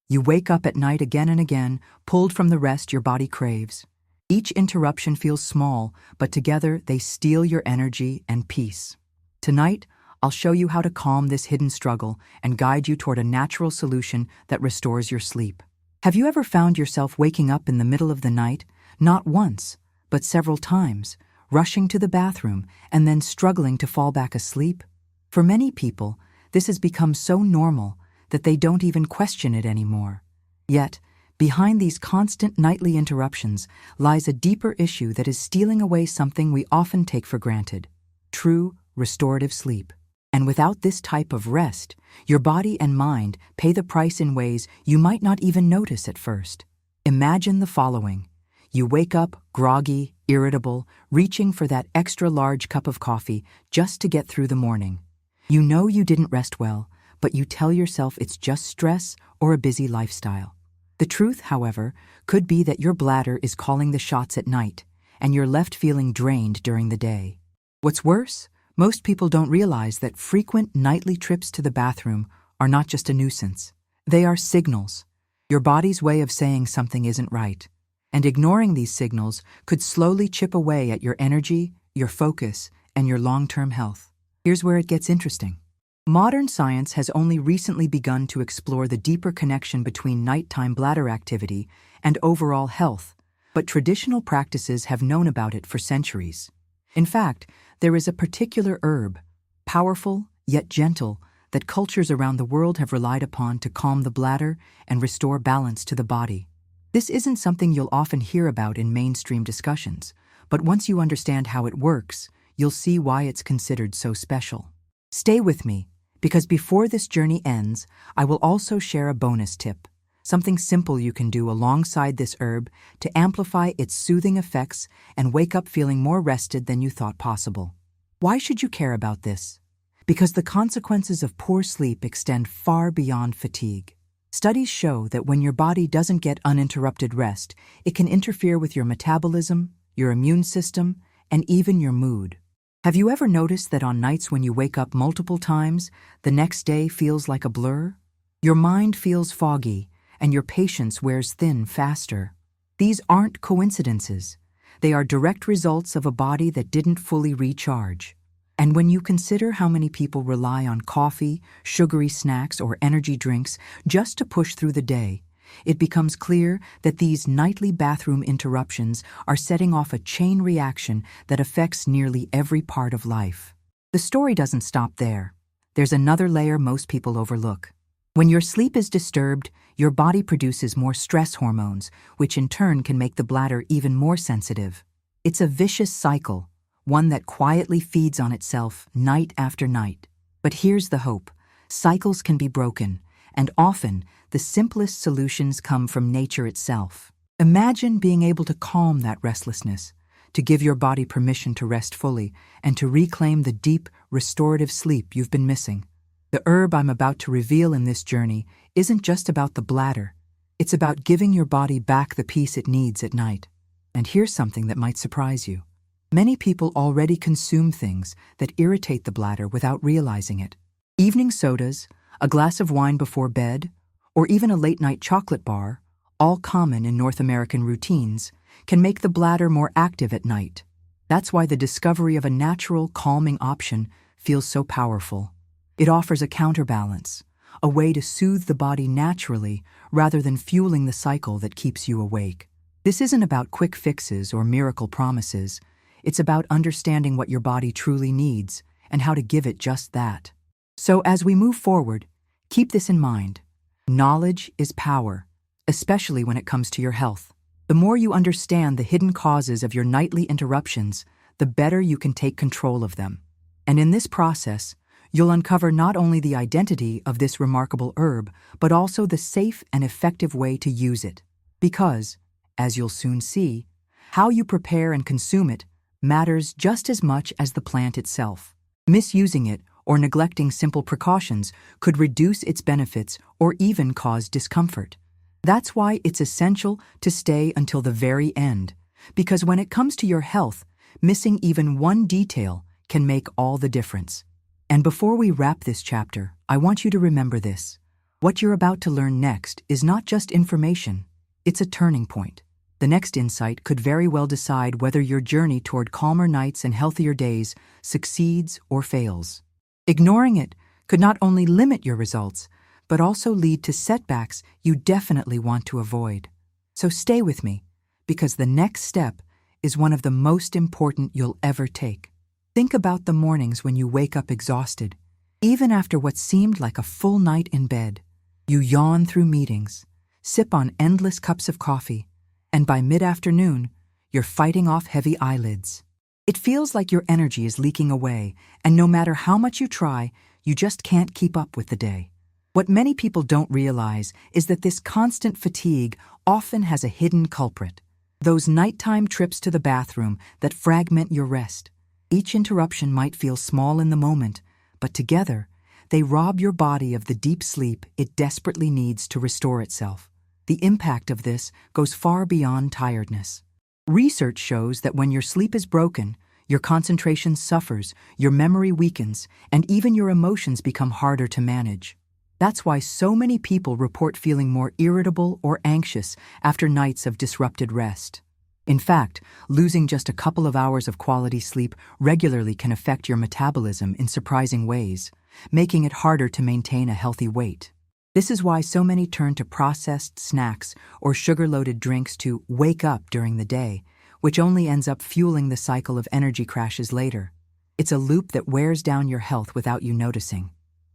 You wake up at night again and again, pulled from the rest your body craves. Each interruption feels small, but together they steal your energy and peace. Tonight, I'll show you how to calm this hidden struggle and guide you toward a natural solution that restores your sleep. Have you ever found yourself waking up in the middle of the night, not once, but several times, rushing to the bathroom and then struggling to fall back asleep? For many people, this has become so normal that they don't even question it anymore. Yet, behind these constant nightly interruptions lies a deeper issue that is stealing away something we often take for granted: true restorative sleep. And without this type of rest, your body and mind pay the price in ways you might not even notice at first. Imagine the following. You wake up groggy, irritable, reaching for that extra large cup of coffee just to get through the morning. You know you didn't rest well, but you tell yourself it's just stress or a busy lifestyle. The truth, however, could be that your bladder is calling the shots at night, and you're left feeling drained during the day. What's worse, most people don't realize that frequent nightly trips to the bathroom are not just a nuisance. They are signals, your body's way of saying something isn't right. And ignoring these signals could slowly chip away at your energy, your focus, and your long-term health. Here's where it gets interesting. Modern science has only recently begun to explore the deeper connection between nighttime bladder activity and overall health, but traditional practices have known about it for centuries. In fact, there is a particular herb, powerful yet gentle, that cultures around the world have relied upon to calm the bladder and restore balance to the body. This isn't something you'll often hear about in mainstream discussions, but once you understand how it works, you'll see why it's considered so special. Stay with me, because before this journey ends, I will also share a bonus tip, something simple you can do alongside this herb to amplify its soothing effects and wake up feeling more rested than you thought possible. Why should you care about this? Because the consequences of poor sleep extend far beyond fatigue. Studies show that when your body doesn't get uninterrupted rest, it can interfere with your metabolism, your immune system, and even your mood. Have you ever noticed that on nights when you wake up multiple times, the next day feels like a blur? Your mind feels foggy, and your patience wears thin faster. These aren't coincidences. They are direct results of a body that didn't fully recharge. And when you consider how many people rely on coffee, sugary snacks, or energy drinks just to push through the day, it becomes clear that these nightly bathroom interruptions are setting off a chain reaction that affects nearly every part of life. The story doesn't stop there. There's another layer most people overlook. When your sleep is disturbed, your body produces more stress hormones, which in turn can make the bladder even more sensitive. It's a vicious cycle, one that quietly feeds on itself night after night. But here's the hope. Cycles can be broken, and often the simplest solutions come from nature itself. Imagine being able to calm that restlessness, to give your body permission to rest fully, and to reclaim the deep, restorative sleep you've been missing. The herb I'm about to reveal in this journey isn't just about the bladder. It's about giving your body back the peace it needs at night. And here's something that might surprise you. Many people already consume things that irritate the bladder without realizing it. Evening sodas, a glass of wine before bed, or even a late-night chocolate bar, all common in North American routines, can make the bladder more active at night. That's why the discovery of a natural, calming option feels so powerful. It offers a counterbalance, a way to soothe the body naturally rather than fueling the cycle that keeps you awake. This isn't about quick fixes or miracle promises. It's about understanding what your body truly needs and how to give it just that. So as we move forward, keep this in mind. Knowledge is power, especially when it comes to your health. The more you understand the hidden causes of your nightly interruptions, the better you can take control of them. And in this process, you'll uncover not only the identity of this remarkable herb, but also the safe and effective way to use it. Because, as you'll soon see, how you prepare and consume it matters just as much as the plant itself. Misusing it or neglecting simple precautions could reduce its benefits or even cause discomfort. That's why it's essential to stay until the very end, because when it comes to your health, missing even one detail can make all the difference. And before we wrap this chapter, I want you to remember this. What you're about to learn next is not just information, it's a turning point. The next insight could very well decide whether your journey toward calmer nights and healthier days succeeds or fails. Ignoring it could not only limit your results, but also lead to setbacks you definitely want to avoid. So stay with me, because the next step is one of the most important you'll ever take. Think about the mornings when you wake up exhausted. Even after what seemed like a full night in bed, you yawn through meetings, sip on endless cups of coffee, and by mid-afternoon, you're fighting off heavy eyelids. It feels like your energy is leaking away, and no matter how much you try, you just can't keep up with the day. What many people don't realize is that this constant fatigue often has a hidden culprit. Those nighttime trips to the bathroom that fragment your rest. Each interruption might feel small in the moment, but together, they rob your body of the deep sleep it desperately needs to restore itself. The impact of this goes far beyond tiredness. Research shows that when your sleep is broken, your concentration suffers, your memory weakens, and even your emotions become harder to manage. That's why so many people report feeling more irritable or anxious after nights of disrupted rest. In fact, losing just a couple of hours of quality sleep regularly can affect your metabolism in surprising ways, making it harder to maintain a healthy weight. This is why so many turn to processed snacks or sugar-loaded drinks to wake up during the day, which only ends up fueling the cycle of energy crashes later. It's a loop that wears down your health without you noticing.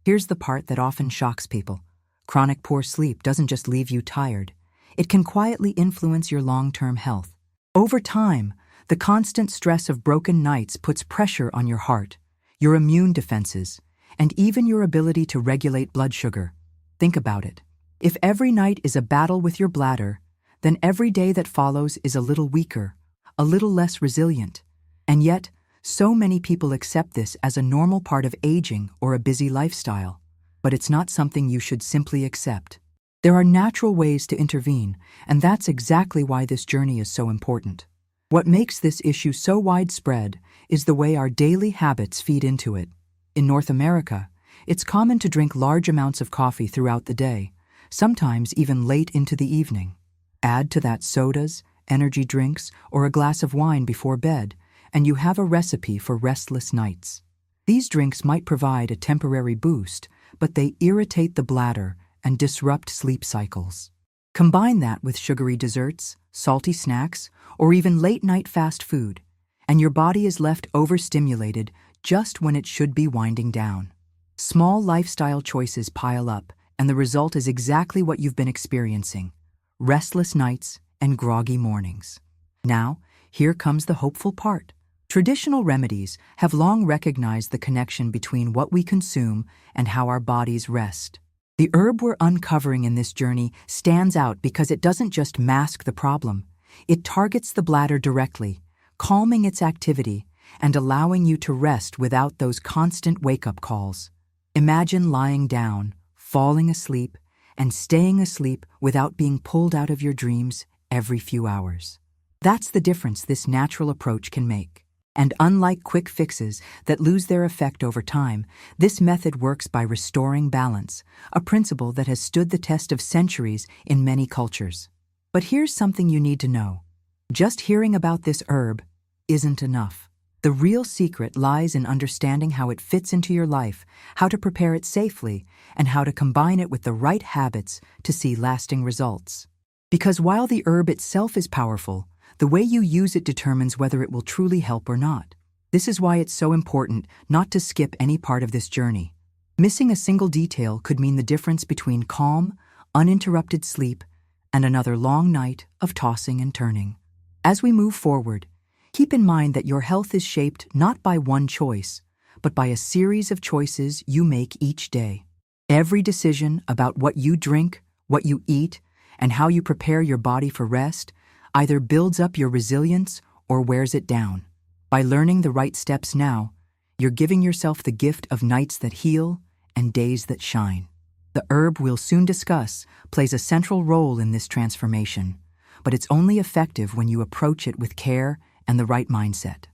Here's the part that often shocks people. Chronic poor sleep doesn't just leave you tired. It can quietly influence your long-term health. Over time, the constant stress of broken nights puts pressure on your heart, your immune defenses, and even your ability to regulate blood sugar. Think about it. If every night is a battle with your bladder, then every day that follows is a little weaker, a little less resilient. And yet, so many people accept this as a normal part of aging or a busy lifestyle. But it's not something you should simply accept. There are natural ways to intervene, and that's exactly why this journey is so important. What makes this issue so widespread is the way our daily habits feed into it. In North America, it's common to drink large amounts of coffee throughout the day, sometimes even late into the evening. Add to that sodas, energy drinks, or a glass of wine before bed, and you have a recipe for restless nights. These drinks might provide a temporary boost, but they irritate the bladder and disrupt sleep cycles. Combine that with sugary desserts, salty snacks, or even late-night fast food, and your body is left overstimulated just when it should be winding down. Small lifestyle choices pile up, and the result is exactly what you've been experiencing: restless nights and groggy mornings. Now, here comes the hopeful part. Traditional remedies have long recognized the connection between what we consume and how our bodies rest. The herb we're uncovering in this journey stands out because it doesn't just mask the problem. It targets the bladder directly, calming its activity and allowing you to rest without those constant wake-up calls. Imagine lying down, falling asleep, and staying asleep without being pulled out of your dreams every few hours. That's the difference this natural approach can make. And unlike quick fixes that lose their effect over time, this method works by restoring balance, a principle that has stood the test of centuries in many cultures. But here's something you need to know. Just hearing about this herb isn't enough. The real secret lies in understanding how it fits into your life, how to prepare it safely, and how to combine it with the right habits to see lasting results. Because while the herb itself is powerful, the way you use it determines whether it will truly help or not. This is why it's so important not to skip any part of this journey. Missing a single detail could mean the difference between calm, uninterrupted sleep and another long night of tossing and turning. As we move forward, keep in mind that your health is shaped not by one choice, but by a series of choices you make each day. Every decision about what you drink, what you eat, and how you prepare your body for rest either builds up your resilience or wears it down. By learning the right steps now, you're giving yourself the gift of nights that heal and days that shine. The herb we'll soon discuss plays a central role in this transformation, but it's only effective when you approach it with care and the right mindset.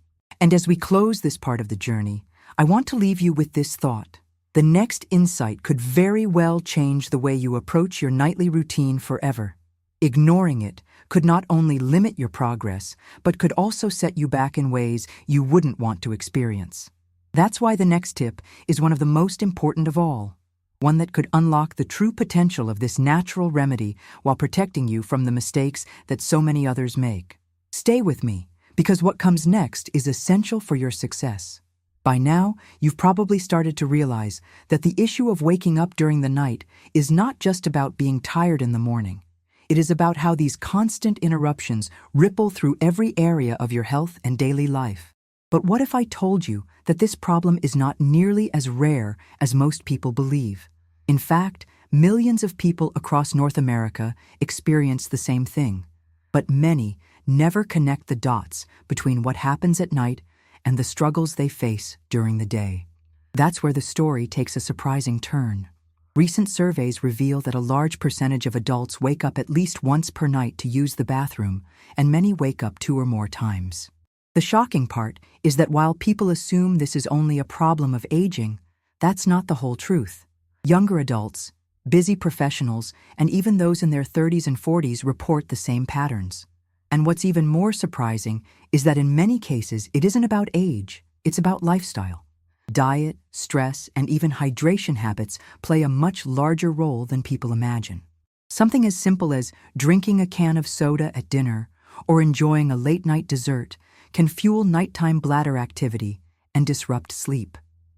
And as we close this part of the journey, I want to leave you with this thought. The next insight could very well change the way you approach your nightly routine forever. Ignoring it could not only limit your progress, but could also set you back in ways you wouldn't want to experience. That's why the next tip is one of the most important of all, one that could unlock the true potential of this natural remedy while protecting you from the mistakes that so many others make. Stay with me, because what comes next is essential for your success. By now, you've probably started to realize that the issue of waking up during the night is not just about being tired in the morning. It is about how these constant interruptions ripple through every area of your health and daily life. But what if I told you that this problem is not nearly as rare as most people believe? In fact, millions of people across North America experience the same thing. But many never connect the dots between what happens at night and the struggles they face during the day. That's where the story takes a surprising turn. Recent surveys reveal that a large percentage of adults wake up at least once per night to use the bathroom, and many wake up 2 or more times. The shocking part is that while people assume this is only a problem of aging, that's not the whole truth. Younger adults, busy professionals, and even those in their 30s and 40s report the same patterns. And what's even more surprising is that in many cases it isn't about age, it's about lifestyle. Diet, stress, and even hydration habits play a much larger role than people imagine. Something as simple as drinking a can of soda at dinner or enjoying a late-night dessert can fuel nighttime bladder activity and disrupt sleep.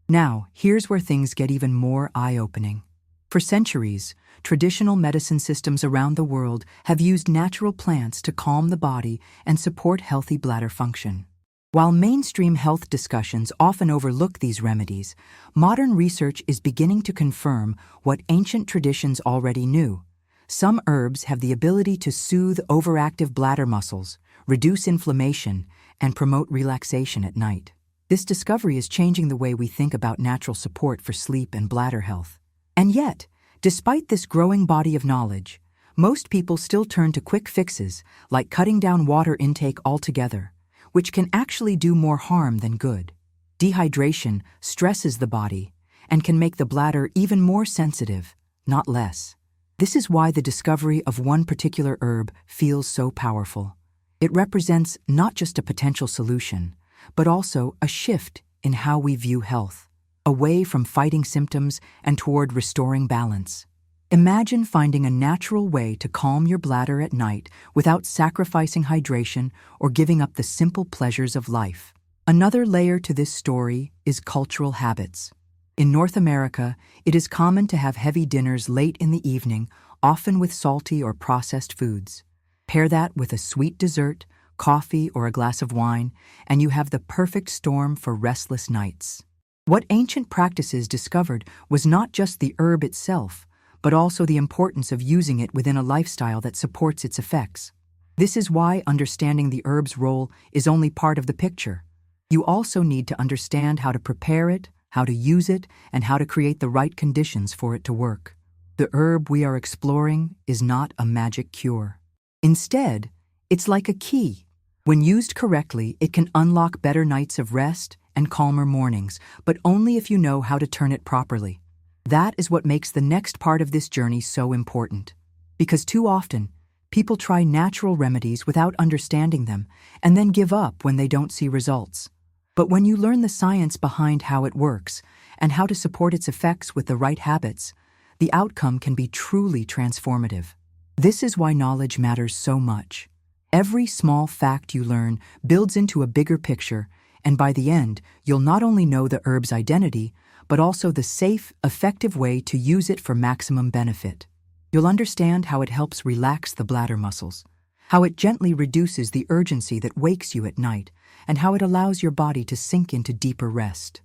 Now, here's where things get even more eye-opening. For centuries, traditional medicine systems around the world have used natural plants to calm the body and support healthy bladder function. While mainstream health discussions often overlook these remedies, modern research is beginning to confirm what ancient traditions already knew. Some herbs have the ability to soothe overactive bladder muscles, reduce inflammation, and promote relaxation at night. This discovery is changing the way we think about natural support for sleep and bladder health. And yet, despite this growing body of knowledge, most people still turn to quick fixes like cutting down water intake altogether, which can actually do more harm than good. Dehydration stresses the body and can make the bladder even more sensitive, not less. This is why the discovery of one particular herb feels so powerful. It represents not just a potential solution, but also a shift in how we view health, away from fighting symptoms and toward restoring balance. Imagine finding a natural way to calm your bladder at night without sacrificing hydration or giving up the simple pleasures of life. Another layer to this story is cultural habits. In North America, it is common to have heavy dinners late in the evening, often with salty or processed foods. Pair that with a sweet dessert, coffee, or a glass of wine, and you have the perfect storm for restless nights. What ancient practices discovered was not just the herb itself, but also the importance of using it within a lifestyle that supports its effects. This is why understanding the herb's role is only part of the picture. You also need to understand how to prepare it, how to use it, and how to create the right conditions for it to work. The herb we are exploring is not a magic cure. Instead, it's like a key. When used correctly, it can unlock better nights of rest and calmer mornings, but only if you know how to turn it properly. That is what makes the next part of this journey so important. Because too often, people try natural remedies without understanding them and then give up when they don't see results. But when you learn the science behind how it works and how to support its effects with the right habits, the outcome can be truly transformative. This is why knowledge matters so much. Every small fact you learn builds into a bigger picture, and by the end, you'll not only know the herb's identity, but also the safe, effective way to use it for maximum benefit. You'll understand how it helps relax the bladder muscles, how it gently reduces the urgency that wakes you at night, and how it allows your body to sink into deeper rest.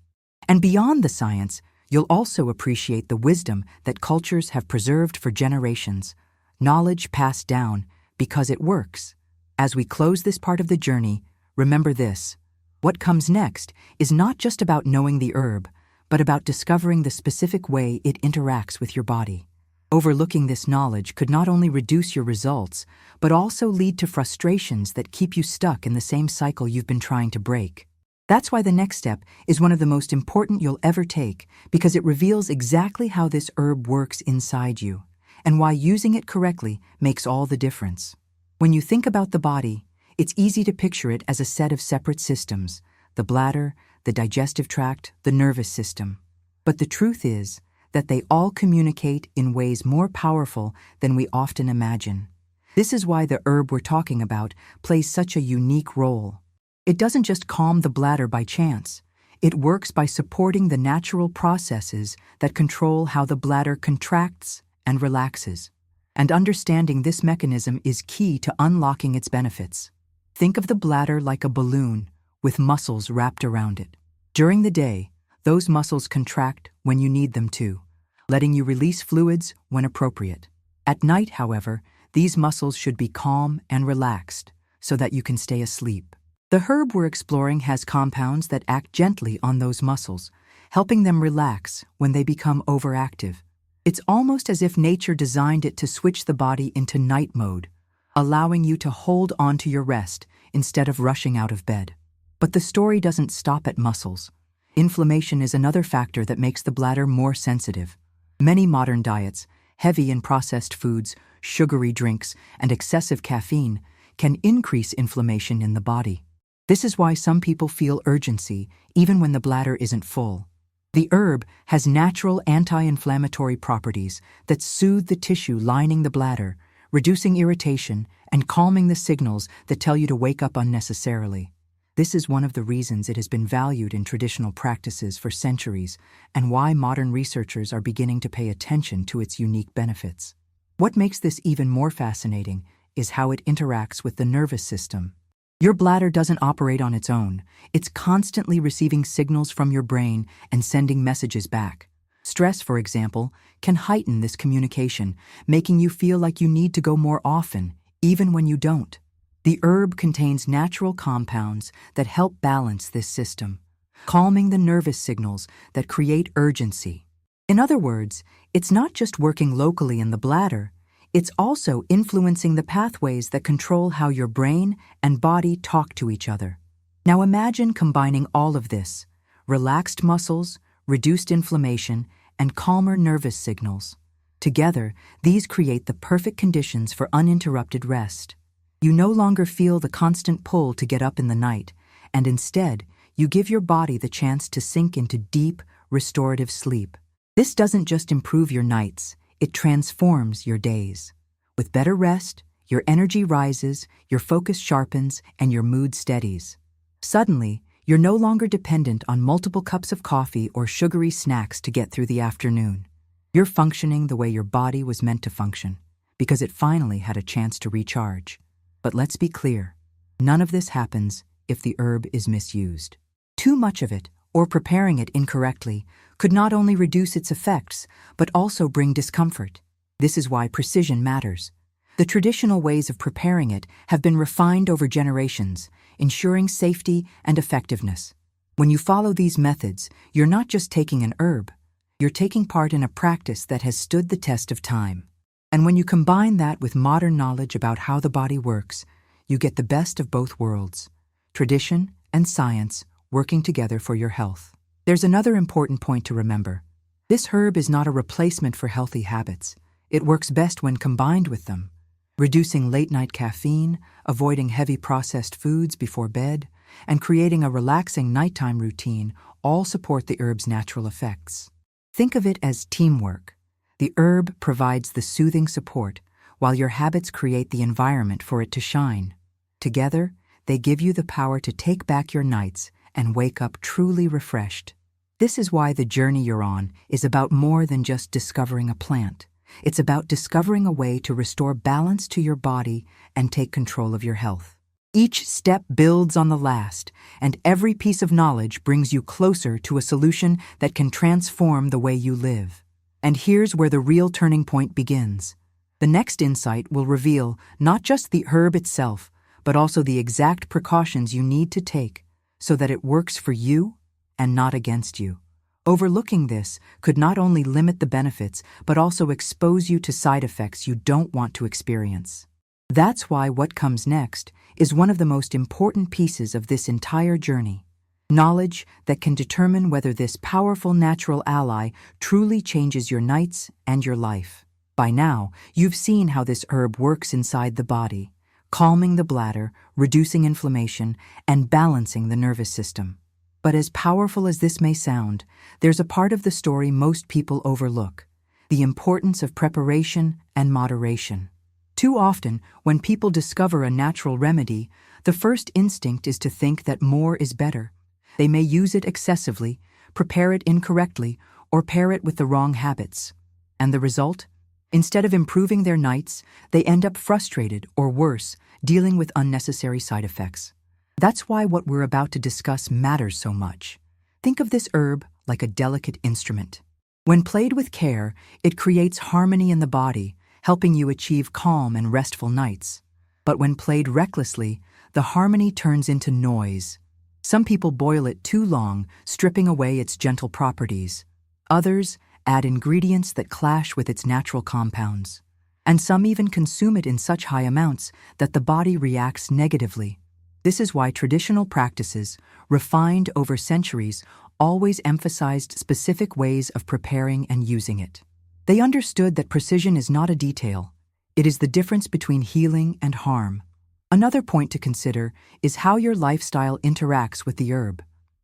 And beyond the science, you'll also appreciate the wisdom that cultures have preserved for generations, knowledge passed down because it works. As we close this part of the journey, remember this: what comes next is not just about knowing the herb, but about discovering the specific way it interacts with your body. Overlooking this knowledge could not only reduce your results, but also lead to frustrations that keep you stuck in the same cycle you've been trying to break. That's why the next step is one of the most important you'll ever take, because it reveals exactly how this herb works inside you, and why using it correctly makes all the difference. When you think about the body, it's easy to picture it as a set of separate systems: the bladder, the digestive tract, the nervous system. But the truth is that they all communicate in ways more powerful than we often imagine. This is why the herb we're talking about plays such a unique role. It doesn't just calm the bladder by chance. It works by supporting the natural processes that control how the bladder contracts and relaxes. And understanding this mechanism is key to unlocking its benefits. Think of the bladder like a balloon with muscles wrapped around it. During the day, those muscles contract when you need them to, letting you release fluids when appropriate. At night, however, these muscles should be calm and relaxed so that you can stay asleep. The herb we're exploring has compounds that act gently on those muscles, helping them relax when they become overactive. It's almost as if nature designed it to switch the body into night mode, allowing you to hold on to your rest instead of rushing out of bed. But the story doesn't stop at muscles. Inflammation is another factor that makes the bladder more sensitive. Many modern diets, heavy in processed foods, sugary drinks, and excessive caffeine, can increase inflammation in the body. This is why some people feel urgency even when the bladder isn't full. The herb has natural anti-inflammatory properties that soothe the tissue lining the bladder, reducing irritation and calming the signals that tell you to wake up unnecessarily. This is one of the reasons it has been valued in traditional practices for centuries, and why modern researchers are beginning to pay attention to its unique benefits. What makes this even more fascinating is how it interacts with the nervous system. Your bladder doesn't operate on its own. It's constantly receiving signals from your brain and sending messages back. Stress, for example, can heighten this communication, making you feel like you need to go more often, even when you don't. The herb contains natural compounds that help balance this system, calming the nervous signals that create urgency. In other words, it's not just working locally in the bladder, it's also influencing the pathways that control how your brain and body talk to each other. Now imagine combining all of this: relaxed muscles, reduced inflammation, and calmer nervous signals. Together, these create the perfect conditions for uninterrupted rest. You no longer feel the constant pull to get up in the night, and instead, you give your body the chance to sink into deep, restorative sleep. This doesn't just improve your nights, it transforms your days. With better rest, your energy rises, your focus sharpens, and your mood steadies. Suddenly, you're no longer dependent on multiple cups of coffee or sugary snacks to get through the afternoon. You're functioning the way your body was meant to function, because it finally had a chance to recharge. But let's be clear, none of this happens if the herb is misused. Too much of it, or preparing it incorrectly, could not only reduce its effects, but also bring discomfort. This is why precision matters. The traditional ways of preparing it have been refined over generations, ensuring safety and effectiveness. When you follow these methods, you're not just taking an herb, you're taking part in a practice that has stood the test of time. And when you combine that with modern knowledge about how the body works, you get the best of both worlds: tradition and science working together for your health. There's another important point to remember. This herb is not a replacement for healthy habits. It works best when combined with them. Reducing late-night caffeine, avoiding heavy processed foods before bed, and creating a relaxing nighttime routine all support the herb's natural effects. Think of it as teamwork. The herb provides the soothing support, while your habits create the environment for it to shine. Together, they give you the power to take back your nights and wake up truly refreshed. This is why the journey you're on is about more than just discovering a plant. It's about discovering a way to restore balance to your body and take control of your health. Each step builds on the last, and every piece of knowledge brings you closer to a solution that can transform the way you live. And here's where the real turning point begins. The next insight will reveal not just the herb itself, but also the exact precautions you need to take so that it works for you and not against you. Overlooking this could not only limit the benefits, but also expose you to side effects you don't want to experience. That's why what comes next is one of the most important pieces of this entire journey. Knowledge that can determine whether this powerful natural ally truly changes your nights and your life. By now, you've seen how this herb works inside the body, calming the bladder, reducing inflammation, and balancing the nervous system. But as powerful as this may sound, there's a part of the story most people overlook: the importance of preparation and moderation. Too often, when people discover a natural remedy, the first instinct is to think that more is better. They may use it excessively, prepare it incorrectly, or pair it with the wrong habits. And the result? Instead of improving their nights, they end up frustrated, or worse, dealing with unnecessary side effects. That's why what we're about to discuss matters so much. Think of this herb like a delicate instrument. When played with care, it creates harmony in the body, helping you achieve calm and restful nights. But when played recklessly, the harmony turns into noise. Some people boil it too long, stripping away its gentle properties. Others add ingredients that clash with its natural compounds. And some even consume it in such high amounts that the body reacts negatively. This is why traditional practices, refined over centuries, always emphasized specific ways of preparing and using it. They understood that precision is not a detail. It is the difference between healing and harm. Another point to consider is how your lifestyle interacts with the herb.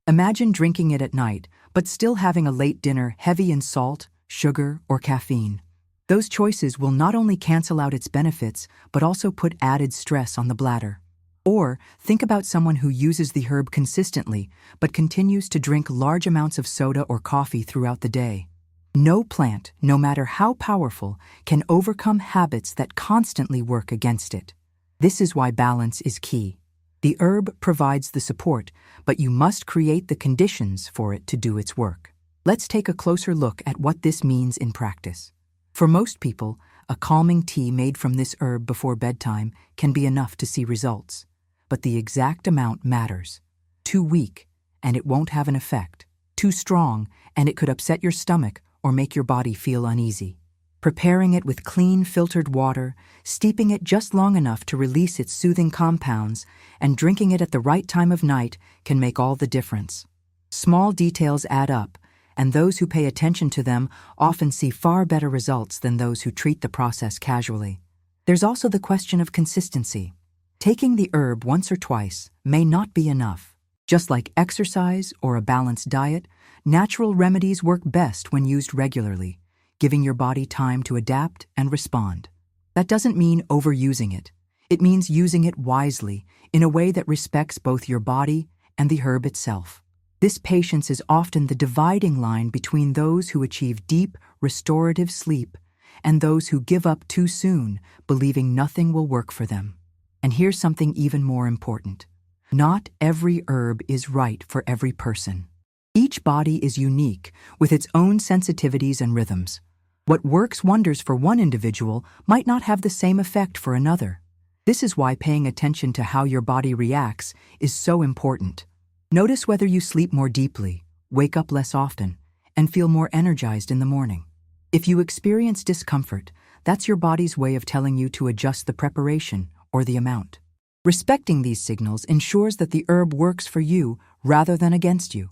Imagine drinking it at night, but still having a late dinner heavy in salt, sugar, or caffeine. Those choices will not only cancel out its benefits, but also put added stress on the bladder. Or think about someone who uses the herb consistently, but continues to drink large amounts of soda or coffee throughout the day. No plant, no matter how powerful, can overcome habits that constantly work against it. This is why balance is key. The herb provides the support, but you must create the conditions for it to do its work. Let's take a closer look at what this means in practice. For most people, a calming tea made from this herb before bedtime can be enough to see results. But the exact amount matters. Too weak, and it won't have an effect. Too strong, and it could upset your stomach or make your body feel uneasy. Preparing it with clean, filtered water, steeping it just long enough to release its soothing compounds, and drinking it at the right time of night can make all the difference. Small details add up, and those who pay attention to them often see far better results than those who treat the process casually. There's also the question of consistency. Taking the herb once or twice may not be enough. Just like exercise or a balanced diet, natural remedies work best when used regularly, giving your body time to adapt and respond. That doesn't mean overusing it. It means using it wisely, in a way that respects both your body and the herb itself. This patience is often the dividing line between those who achieve deep, restorative sleep and those who give up too soon, believing nothing will work for them. And here's something even more important. Not every herb is right for every person. Each body is unique, with its own sensitivities and rhythms. What works wonders for one individual might not have the same effect for another. This is why paying attention to how your body reacts is so important. Notice whether you sleep more deeply, wake up less often, and feel more energized in the morning. If you experience discomfort, that's your body's way of telling you to adjust the preparation or the amount. Respecting these signals ensures that the herb works for you rather than against you.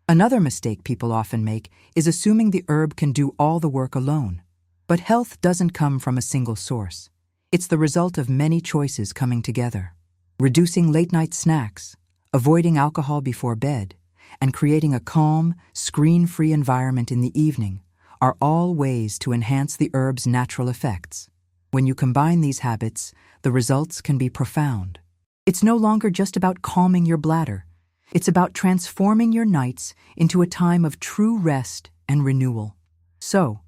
Another mistake people often make is assuming the herb can do all the work alone. But health doesn't come from a single source. It's the result of many choices coming together. Reducing late-night snacks, avoiding alcohol before bed, and creating a calm, screen-free environment in the evening are all ways to enhance the herb's natural effects. When you combine these habits, the results can be profound. It's no longer just about calming your bladder. It's about transforming your nights into a time of true rest and renewal. So,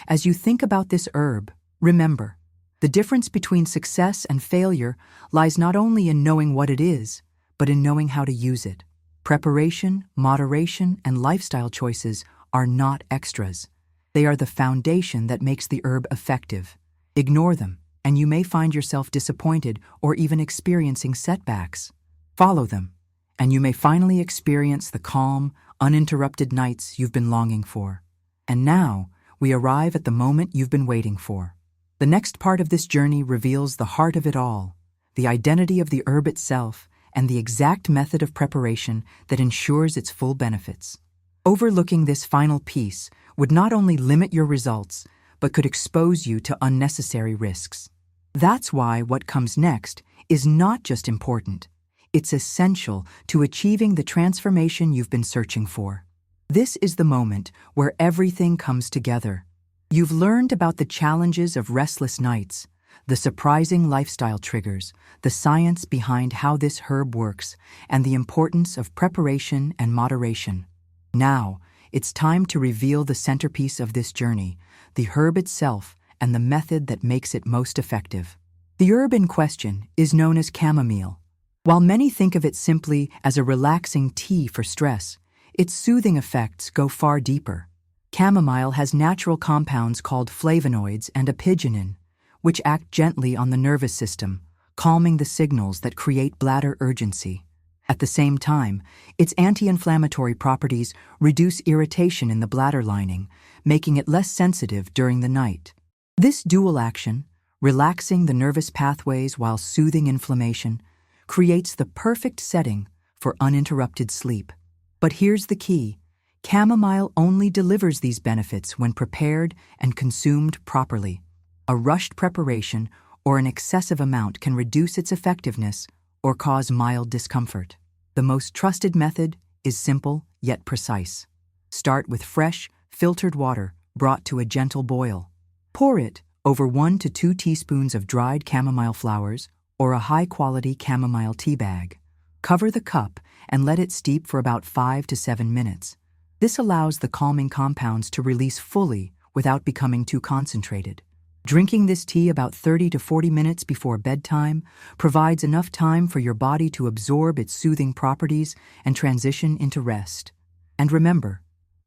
as you think about this herb, remember, the difference between success and failure lies not only in knowing what it is, but in knowing how to use it. Preparation, moderation, and lifestyle choices are not extras. They are the foundation that makes the herb effective. Ignore them, and you may find yourself disappointed or even experiencing setbacks. Follow them, and you may finally experience the calm, uninterrupted nights you've been longing for. And now, we arrive at the moment you've been waiting for. The next part of this journey reveals the heart of it all, the identity of the herb itself, and the exact method of preparation that ensures its full benefits. Overlooking this final piece would not only limit your results, but could expose you to unnecessary risks. That's why what comes next is not just important, it's essential to achieving the transformation you've been searching for. This is the moment where everything comes together. You've learned about the challenges of restless nights, the surprising lifestyle triggers, the science behind how this herb works, and the importance of preparation and moderation. Now, it's time to reveal the centerpiece of this journey, the herb itself and the method that makes it most effective. The herb in question is known as chamomile. While many think of it simply as a relaxing tea for stress, its soothing effects go far deeper. Chamomile has natural compounds called flavonoids and apigenin, which act gently on the nervous system, calming the signals that create bladder urgency. At the same time, its anti-inflammatory properties reduce irritation in the bladder lining, making it less sensitive during the night. This dual action, relaxing the nervous pathways while soothing inflammation, creates the perfect setting for uninterrupted sleep. But here's the key. Chamomile only delivers these benefits when prepared and consumed properly. A rushed preparation or an excessive amount can reduce its effectiveness or cause mild discomfort. The most trusted method is simple yet precise. Start with fresh, filtered water brought to a gentle boil. Pour it over 1 to 2 teaspoons of dried chamomile flowers or a high-quality chamomile tea bag. Cover the cup and let it steep for about 5 to 7 minutes. This allows the calming compounds to release fully without becoming too concentrated. Drinking this tea about 30 to 40 minutes before bedtime provides enough time for your body to absorb its soothing properties and transition into rest. And remember,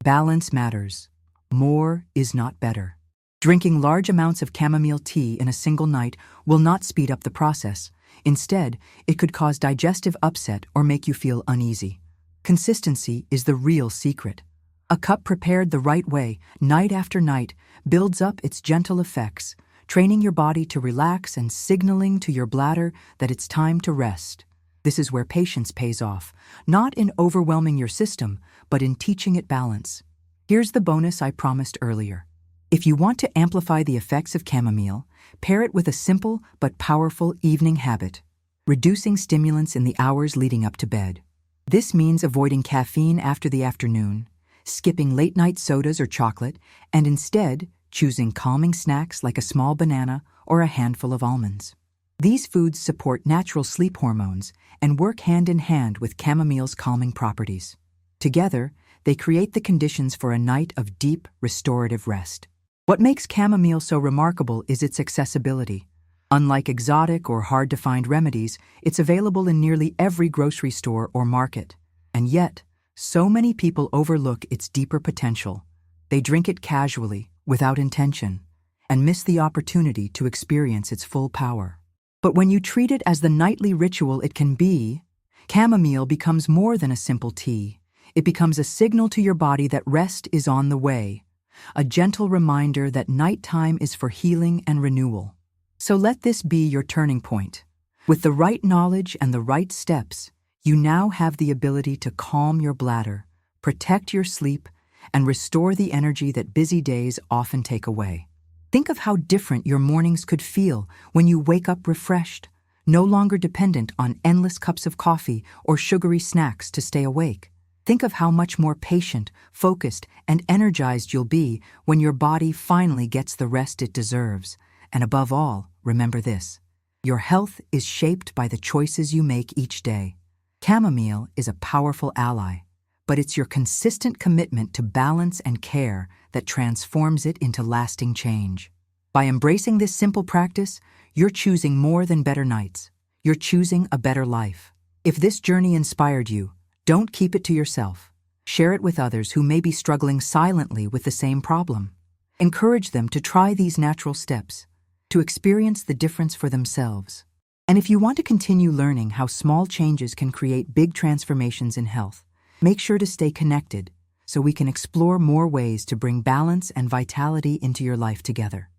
balance matters. More is not better. Drinking large amounts of chamomile tea in a single night will not speed up the process. Instead, it could cause digestive upset or make you feel uneasy. Consistency is the real secret. A cup prepared the right way, night after night, builds up its gentle effects, training your body to relax and signaling to your bladder that it's time to rest. This is where patience pays off, not in overwhelming your system, but in teaching it balance. Here's the bonus I promised earlier. If you want to amplify the effects of chamomile, pair it with a simple but powerful evening habit, reducing stimulants in the hours leading up to bed. This means avoiding caffeine after the afternoon, skipping late-night sodas or chocolate, and instead choosing calming snacks like a small banana or a handful of almonds. These foods support natural sleep hormones and work hand in hand with chamomile's calming properties. Together, they create the conditions for a night of deep, restorative rest. What makes chamomile so remarkable is its accessibility. Unlike exotic or hard-to-find remedies, it's available in nearly every grocery store or market. And yet, so many people overlook its deeper potential. They drink it casually, without intention, and miss the opportunity to experience its full power. But when you treat it as the nightly ritual it can be, chamomile becomes more than a simple tea. It becomes a signal to your body that rest is on the way, a gentle reminder that nighttime is for healing and renewal. So let this be your turning point. With the right knowledge and the right steps, you now have the ability to calm your bladder, protect your sleep, and restore the energy that busy days often take away. Think of how different your mornings could feel when you wake up refreshed, no longer dependent on endless cups of coffee or sugary snacks to stay awake. Think of how much more patient, focused, and energized you'll be when your body finally gets the rest it deserves. And above all, remember this: your health is shaped by the choices you make each day. Chamomile is a powerful ally, but it's your consistent commitment to balance and care that transforms it into lasting change. By embracing this simple practice, you're choosing more than better nights. You're choosing a better life. If this journey inspired you, don't keep it to yourself. Share it with others who may be struggling silently with the same problem. Encourage them to try these natural steps, to experience the difference for themselves. And if you want to continue learning how small changes can create big transformations in health, make sure to stay connected so we can explore more ways to bring balance and vitality into your life together.